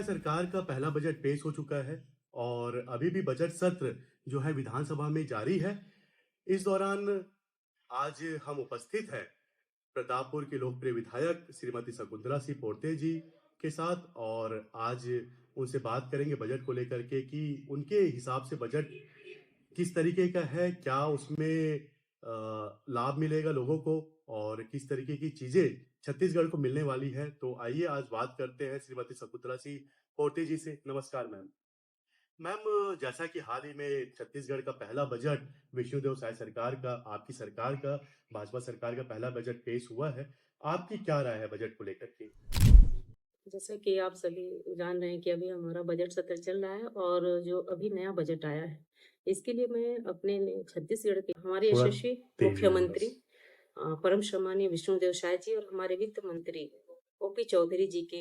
साय सरकार का पहला बजट पेश हो चुका है और अभी भी बजट सत्र जो है विधानसभा में जारी है। इस दौरान आज हम उपस्थित हैं प्रतापपुर की लोकप्रिय विधायक श्रीमती शकुंतला सिंह पोर्ते जी के साथ और आज उनसे बात करेंगे बजट को लेकर के कि उनके हिसाब से बजट किस तरीके का है, क्या उसमें लाभ मिलेगा लोगों को और किस तरीके की चीजें छत्तीसगढ़ को मिलने वाली है। तो आइए आज बात करते हैं श्रीमती शकुंतला सिंह पोर्ते जी से। नमस्कार मैम। मैम, जैसा कि हाल ही में छत्तीसगढ़ का पहला बजट विष्णुदेव साय सरकार का, आपकी सरकार का, भाजपा सरकार का पहला बजट पेश हुआ है। आपकी क्या राय है बजट को लेकर के? जैसा कि आप सभी जान रहे हैं कि अभी हमारा बजट सत्र चल रहा है और जो अभी नया बजट आया है, इसके लिए मैं अपने छत्तीसगढ़ के हमारे थोड़ा यशस्वी तेज बोलिए मुख्यमंत्री बस। परम सम्मानीय विष्णुदेव साय जी और हमारे वित्त मंत्री ओपी चौधरी जी के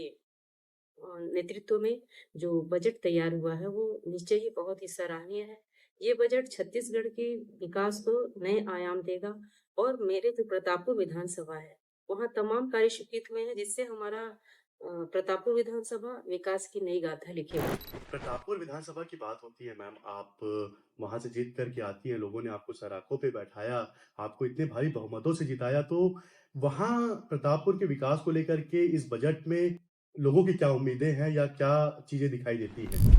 नेतृत्व में जो बजट तैयार हुआ है, वो निश्चय ही बहुत ही सराहनीय है। ये बजट छत्तीसगढ़ के विकास को नए आयाम देगा और मेरे जो प्रतापपुर विधानसभा है, वहाँ तमाम कार्य स्वीकृत हुए हैं जिससे हमारा प्रतापपुर विधानसभा विकास की नई गाथा लिखेगा। प्रतापपुर विधानसभा की बात होती है मैम, आप वहां से जीत करके आती हैं, लोगों ने आपको सराखों पे बैठाया, आपको इतने भारी बहुमतों से जिताया, तो वहां प्रतापपुर के विकास को लेकर के इस बजट में लोगों की क्या उम्मीदें हैं या क्या चीजें दिखाई देती हैं?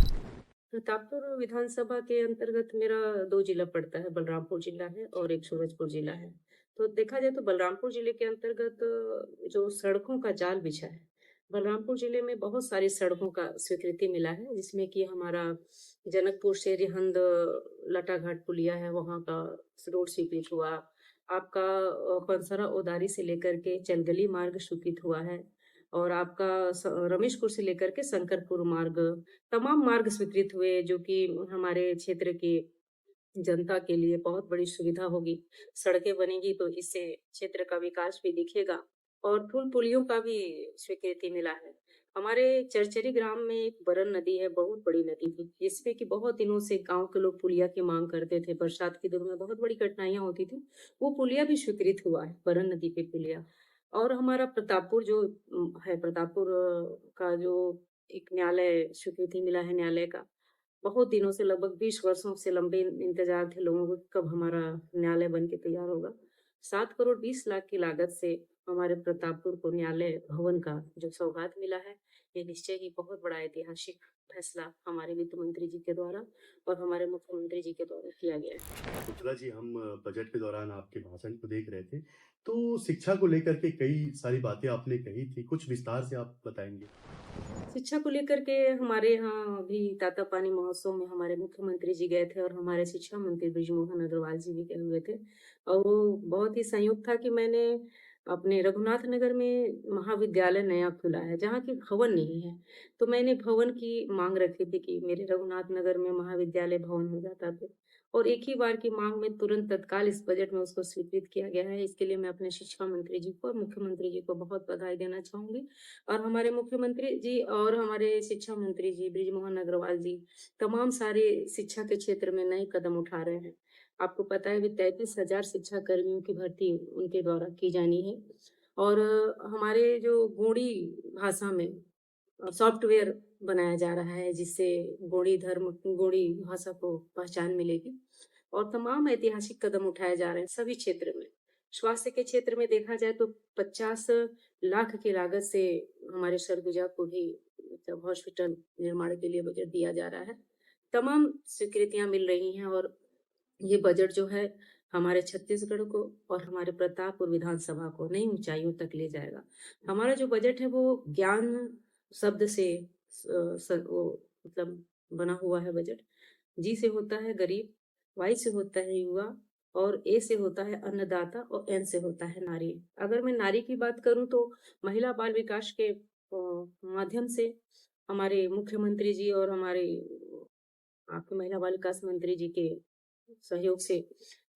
प्रतापपुर विधानसभा के अंतर्गत मेरा 2 जिला पड़ता है, बलरामपुर जिला है और एक सूरजपुर जिला है। तो देखा जाए तो बलरामपुर जिले के अंतर्गत जो सड़कों का जाल बिछा है, बलरामपुर जिले में बहुत सारी सड़कों का स्वीकृति मिला है, जिसमें कि हमारा जनकपुर से रिहंद लटाघाट पुलिया है, वहाँ का रोड स्वीकृत हुआ। आपका पंसरा ओदारी से लेकर के चलगली मार्ग स्वीकृत हुआ है और आपका रमेशपुर से लेकर के शंकरपुर मार्ग तमाम मार्ग स्वीकृत हुए जो कि हमारे क्षेत्र की जनता के लिए बहुत बड़ी सुविधा होगी। सड़कें बनेंगी तो इससे क्षेत्र का विकास भी दिखेगा और पुल-पुलियों का भी स्वीकृति मिला है। हमारे चरचरी ग्राम में एक बरन नदी है, बहुत बड़ी नदी थी, जिसमें कि बहुत दिनों से गाँव के लोग पुलिया की माँग करते थे। बरसात के दिनों में बहुत बड़ी कठिनाइयाँ होती थी। वो पुलिया भी स्वीकृत हुआ है, बरन नदी पे पुलिया। और हमारा प्रतापपुर जो है प्रतापपुर का जो एक न्यायालय स्वीकृति मिला है न्यायालय का। बहुत दिनों से लगभग 20 वर्षों से लंबे इंतज़ार थे लोगों को कब हमारा न्यायालय बन के तैयार होगा। 7 करोड़ 20 लाख की लागत से हमारे प्रतापपुर को न्यायालय भवन का जो सौगात मिला है, ये निश्चय ही बहुत बड़ा ऐतिहासिक फैसला हमारे वित्त मंत्री जी के द्वारा और हमारे मुख्यमंत्री जी के द्वारा किया गया है। शकुंतला जी, हम बजट के दौरान आपके भाषण को देख रहे थे, तो शिक्षा को लेकर के कई सारी बातें आपने कही थी, कुछ विस्तार से आप बताएंगे? शिक्षा को लेकर के हमारे यहाँ अभी तातापानी महोत्सव में हमारे मुख्यमंत्री जी गए थे और हमारे शिक्षा मंत्री बृजमोहन अग्रवाल जी भी गए हुए थे। और वो बहुत ही संयोग था कि मैंने अपने रघुनाथ नगर में महाविद्यालय नया खुला है, जहाँ की भवन नहीं है। तो मैंने भवन की माँग रखी थी कि मेरे रघुनाथ नगर में महाविद्यालय भवन हो जाता फिर। और एक ही बार की माँग में तुरंत तत्काल इस बजट में उसको स्वीकृत किया गया है। इसके लिए मैं अपने शिक्षा मंत्री जी को और मुख्यमंत्री जी को बहुत बधाई देना चाहूँगी। और हमारे मुख्यमंत्री जी और हमारे शिक्षा मंत्री जी बृजमोहन अग्रवाल जी तमाम सारे शिक्षा के क्षेत्र में नए कदम उठा रहे हैं। आपको पता है अभी 33,000 शिक्षा कर्मियों की भर्ती उनके द्वारा की जानी है और हमारे जो गोंडी भाषा में सॉफ्टवेयर बनाया जा रहा है जिससे गोंडी भाषा को पहचान मिलेगी और तमाम ऐतिहासिक कदम उठाए जा रहे हैं सभी क्षेत्र में। स्वास्थ्य के क्षेत्र में देखा जाए तो 50 लाख की लागत से हमारे सरगुजा को भी मतलब हॉस्पिटल निर्माण के लिए बजट दिया जा रहा है। तमाम स्वीकृतियाँ मिल रही हैं और ये बजट जो है हमारे छत्तीसगढ़ को और हमारे प्रतापपुर विधानसभा को नई ऊँचाइयों तक ले जाएगा। हमारा जो बजट है वो ज्ञान शब्द से वो मतलब बना हुआ है बजट। जी से होता है गरीब, वाई से होता है युवा और ए से होता है अन्नदाता और एन से होता है नारी। अगर मैं नारी की बात करूँ तो महिला बाल विकास के माध्यम से हमारे मुख्यमंत्री जी और हमारे आपके महिला बाल विकास मंत्री जी के सहयोग से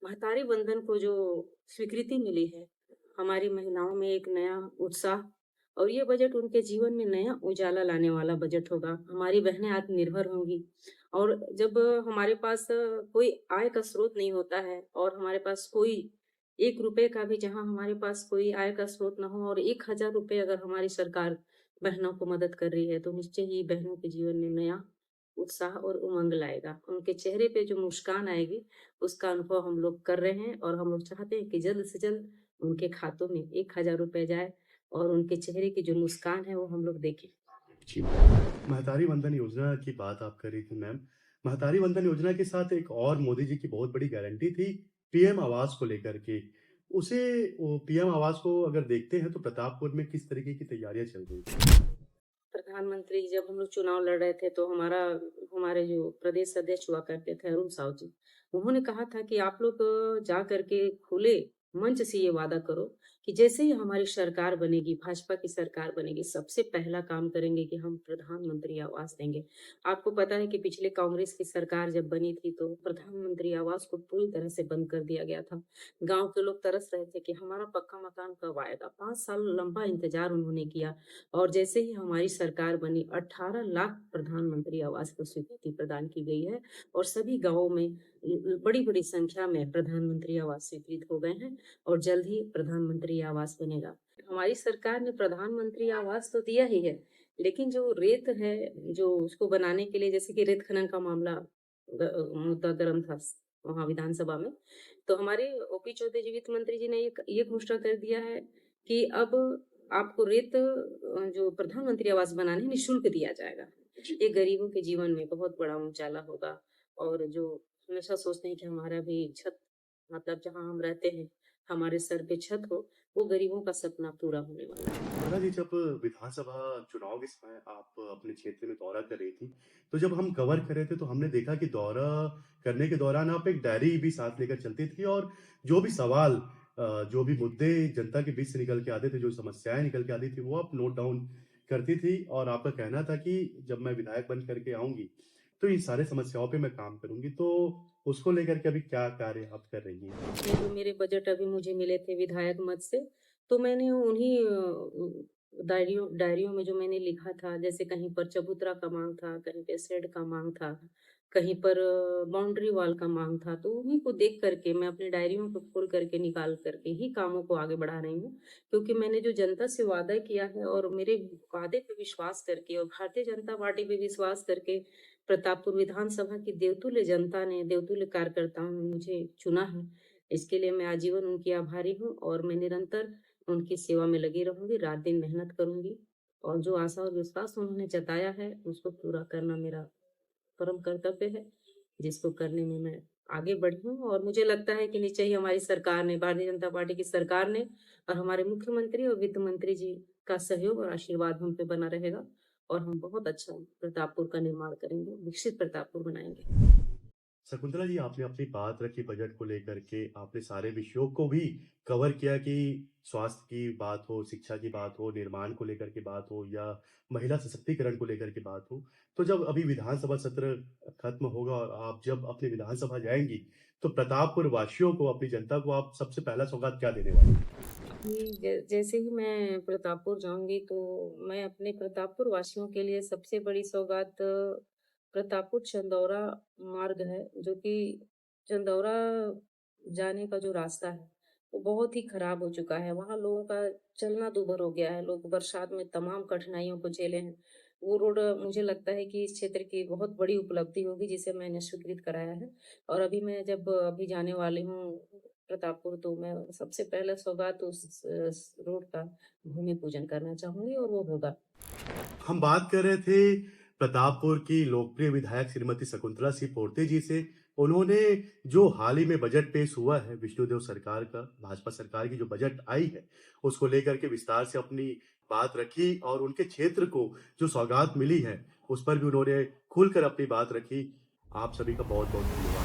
महतारी वंदन को जो स्वीकृति मिली है, हमारी महिलाओं में एक नया उत्साह और ये बजट उनके जीवन में नया उजाला लाने वाला बजट होगा। हमारी बहनें आत्मनिर्भर होंगी और जब हमारे पास कोई आय का स्रोत नहीं होता है और हमारे पास कोई ₹1 का भी जहाँ हमारे पास कोई आय का स्रोत ना हो और ₹1000 अगर हमारी सरकार बहनों को मदद कर रही है, तो निश्चय ही बहनों के जीवन में नया उत्साह और उमंग लाएगा। उनके चेहरे पे जो मुस्कान आएगी, उसका अनुभव हम लोग कर रहे हैं और हम लोग चाहते हैं कि जल्द से जल्द उनके खातों में 1000 रुपए जाए और उनके चेहरे की जो मुस्कान है, वो हम लोग देखें। जी। महतारी वंदन योजना की बात आप कर रही थी मैम। महतारी वंदन योजना के साथ एक और मोदी जी की बहुत बड़ी गारंटी थी पीएम आवास को लेकर के। उसे वो पीएम आवास को अगर देखते हैं तो प्रतापपुर में किस तरीके की तैयारियाँ चल रही थी? प्रधानमंत्री जब हम लोग चुनाव लड़ रहे थे तो हमारे जो प्रदेश अध्यक्ष हुआ करते थे अरुण साव जी, उन्होंने कहा था कि आप लोग जा करके खुले मंच से ये वादा करो कि जैसे ही हमारी सरकार बनेगी, भाजपा की सरकार बनेगी, सबसे पहला काम करेंगे कि हम प्रधानमंत्री आवास देंगे। आपको पता है कि पिछले कांग्रेस की सरकार जब बनी थी तो प्रधानमंत्री आवास को पूरी तरह से बंद कर दिया गया था। गाँव के लोग तरस रहे थे कि हमारा पक्का मकान कब आएगा? 5 साल लंबा इंतजार उन्होंने किया। और जैसे ही हमारी सरकार बनी 18 लाख प्रधानमंत्री आवास को स्वीकृति प्रदान की गई है और सभी गाँवों में बड़ी-बड़ी संख्या में प्रधानमंत्री आवास स्वीकृत हो गए हैं और जल्द ही प्रधानमंत्री आवास बनेगा। हमारी सरकार ने प्रधानमंत्री आवास तो दिया ही है, लेकिन जो रेत है, जो उसको बनाने के लिए जैसे कि रेत खनन का मामला मुद्दा गर्म था वहाँ विधानसभा में, तो हमारे ओपी चौधरी जी वित्त मंत्री जी ने ये घोषणा कर दिया है कि अब आपको जो प्रधानमंत्री आवास बनाने में निःशुल्क दिया जाएगा। ये गरीबों के जीवन में बहुत बड़ा उजाला होगा और जो हमेशा सोचते हैं कि हमारा भी छत मतलब जहाँ हम रहते हैं, हमारे सर पे छत हो, वो गरीबों का सपना पूरा होने वाला है। दादा जी, जब विधानसभा चुनाव के समय आप अपने क्षेत्र में दौरा कर रही थी, तो जब हम कवर कर रहे थे तो हमने देखा कि दौरा करने के दौरान आप एक डायरी भी साथ लेकर चलती थी और जो भी सवाल जो भी मुद्दे जनता के बीच से निकल के आते थे, जो समस्याएँ निकल के आती थी, वो आप नोट डाउन करती थी और आपका कहना था कि जब मैं विधायक बन करके आऊँगी, तो इन सारे समस्याओं पे मैं काम करूँगी। तो उसको लेकर के अभी क्या कार्य आप कर रही हैं? ये जो मेरे बजट अभी मुझे मिले थे विधायक मद से, तो मैंने उन्हीं डायरियों में जो मैंने लिखा था, जैसे कहीं पर चबूतरा का माँग था, कहीं पे शेड का माँग था, कहीं पर बाउंड्री वॉल का माँग था, तो उन्हीं को देख कर के मैं अपनी डायरियों को खोल करके निकाल कर के ही कामों को आगे बढ़ा रही हूँ। क्योंकि मैंने जो जनता से वादा किया है और मेरे वादे पे विश्वास करके और भारतीय जनता पार्टी पे विश्वास करके प्रतापपुर विधानसभा की देवतुल्य जनता ने, देवतुल्य कार्यकर्ताओं ने मुझे चुना है। इसके लिए मैं आजीवन उनकी आभारी हूँ और मैं निरंतर उनकी सेवा में लगी रहूँगी, रात-दिन मेहनत करूँगी और जो आशा और विश्वास उन्होंने जताया है, उसको पूरा करना मेरा परम कर्तव्य है, जिसको करने में मैं आगे बढ़ी हूँ और मुझे लगता है कि निश्चय ही हमारी सरकार ने, भारतीय जनता पार्टी की सरकार ने और हमारे मुख्यमंत्री और वित्त मंत्री जी का सहयोग और आशीर्वाद हम पे बना रहेगा और हम बहुत अच्छा प्रतापपुर का निर्माण करेंगे, विकसित प्रतापपुर बनाएँगे। शकुंतला जी, आपने अपनी बात रखी बजट को लेकर के, आपने सारे विषयों को भी कवर किया कि स्वास्थ्य की बात हो, शिक्षा की बात हो, निर्माण को लेकर के बात हो या महिला सशक्तिकरण को लेकर के बात हो। तो जब अभी विधानसभा सत्र खत्म होगा और आप जब अपनी विधानसभा जाएँगी, तो प्रतापपुर वासियों को, अपनी जनता को आप सबसे पहला सौगात क्या देने वाली हैं? जी, जैसे ही मैं प्रतापपुर जाऊँगी तो मैं अपने प्रतापपुर वासियों के लिए सबसे बड़ी सौगात प्रतापपुर चंदौरा मार्ग है, जो कि चंदौरा जाने का जो रास्ता है, वो बहुत ही खराब हो चुका है। वहाँ लोगों का चलना दूभर हो गया है, लोग बरसात में तमाम कठिनाइयों को झेले हैं। वो रोड मुझे लगता है कि इस क्षेत्र की बहुत बड़ी उपलब्धि होगी जिसे मैंने स्वीकृत कराया है और अभी जाने वाली हूँ प्रतापपुर तो मैं सबसे पहला सौगात उस रोड का भूमि पूजन करना चाहूँगी और वो होगा। हम बात कर रहे थे प्रतापपुर की लोकप्रिय विधायक श्रीमती शकुंतला सिंह पोर्ते जी से। उन्होंने जो हाल ही में बजट पेश हुआ है विष्णुदेव सरकार का, भाजपा सरकार की जो बजट आई है, उसको लेकर के विस्तार से अपनी बात रखी और उनके क्षेत्र को जो सौगात मिली है, उस पर भी उन्होंने खुलकर अपनी बात रखी। आप सभी का बहुत-बहुत धन्यवाद।